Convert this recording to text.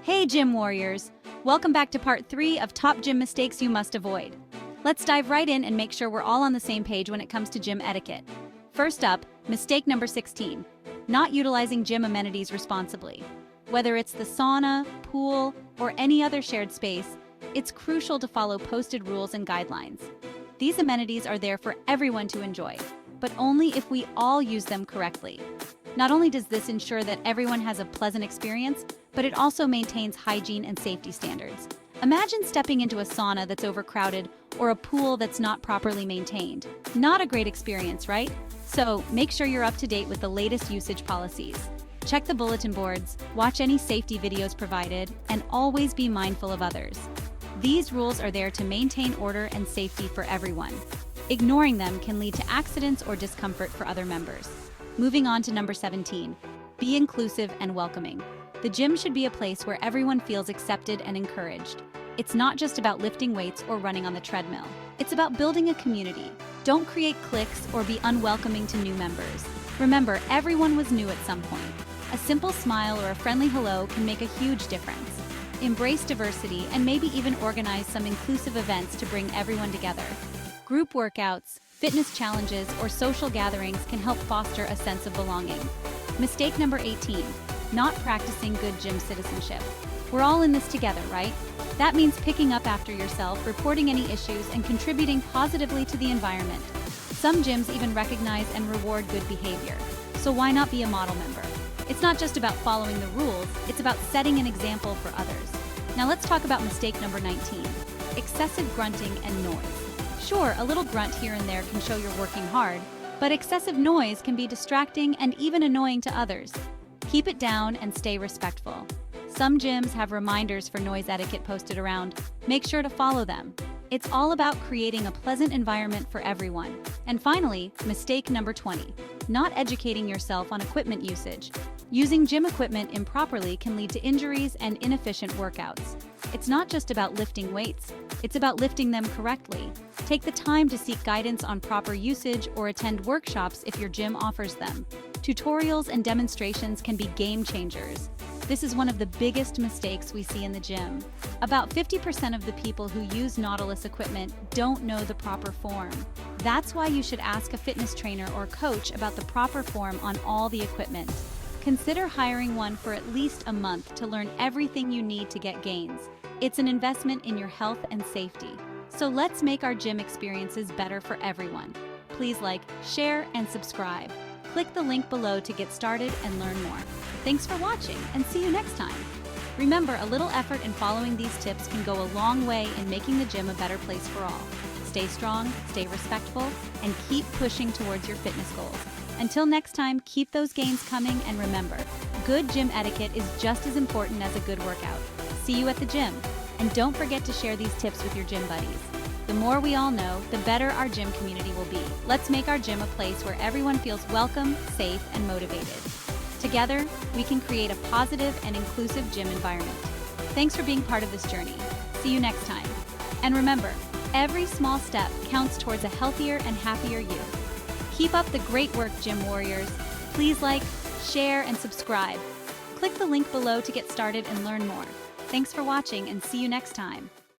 Hey gym warriors! Welcome back to part 3 of top gym mistakes you must avoid. Let's dive right in and make sure we're all on the same page when it comes to gym etiquette. First up, mistake number 16, not utilizing gym amenities responsibly. Whether it's the sauna, pool, or any other shared space, it's crucial to follow posted rules and guidelines. These amenities are there for everyone to enjoy, but only if we all use them correctly. Not only does this ensure that everyone has a pleasant experience, but it also maintains hygiene and safety standards. Imagine stepping into a sauna that's overcrowded or a pool that's not properly maintained. Not a great experience, right? So make sure you're up to date with the latest usage policies. Check the bulletin boards, watch any safety videos provided, and always be mindful of others. These rules are there to maintain order and safety for everyone. Ignoring them can lead to accidents or discomfort for other members. Moving on to number 17, be inclusive and welcoming. The gym should be a place where everyone feels accepted and encouraged. It's not just about lifting weights or running on the treadmill. It's about building a community. Don't create cliques or be unwelcoming to new members. Remember, everyone was new at some point. A simple smile or a friendly hello can make a huge difference. Embrace diversity and maybe even organize some inclusive events to bring everyone together. Group workouts, fitness challenges, or social gatherings can help foster a sense of belonging. Mistake number 18, not practicing good gym citizenship. We're all in this together, right? That means picking up after yourself, reporting any issues, and contributing positively to the environment. Some gyms even recognize and reward good behavior. So why not be a model member? It's not just about following the rules, it's about setting an example for others. Now let's talk about mistake number 19, excessive grunting and noise. Sure, a little grunt here and there can show you're working hard, but excessive noise can be distracting and even annoying to others. Keep it down and stay respectful. Some gyms have reminders for noise etiquette posted around. Make sure to follow them. It's all about creating a pleasant environment for everyone. And finally, mistake number 20, not educating yourself on equipment usage. Using gym equipment improperly can lead to injuries and inefficient workouts. It's not just about lifting weights, it's about lifting them correctly. Take the time to seek guidance on proper usage or attend workshops if your gym offers them. Tutorials and demonstrations can be game changers. This is one of the biggest mistakes we see in the gym. About 50% of the people who use Nautilus equipment don't know the proper form. That's why you should ask a fitness trainer or coach about the proper form on all the equipment. Consider hiring one for at least a month to learn everything you need to get gains. It's an investment in your health and safety. So let's make our gym experiences better for everyone. Please like, share, and subscribe. Click the link below to get started and learn more. Thanks for watching, and see you next time. Remember, a little effort in following these tips can go a long way in making the gym a better place for all. Stay strong, stay respectful, and keep pushing towards your fitness goals. Until next time, keep those gains coming, and remember, good gym etiquette is just as important as a good workout. See you at the gym. And don't forget to share these tips with your gym buddies. The more we all know, the better our gym community will be. Let's make our gym a place where everyone feels welcome, safe, and motivated. Together, we can create a positive and inclusive gym environment. Thanks for being part of this journey. See you next time. And remember, every small step counts towards a healthier and happier you. Keep up the great work, gym warriors. Please like, share, and subscribe. Click the link below to get started and learn more. Thanks for watching, and see you next time.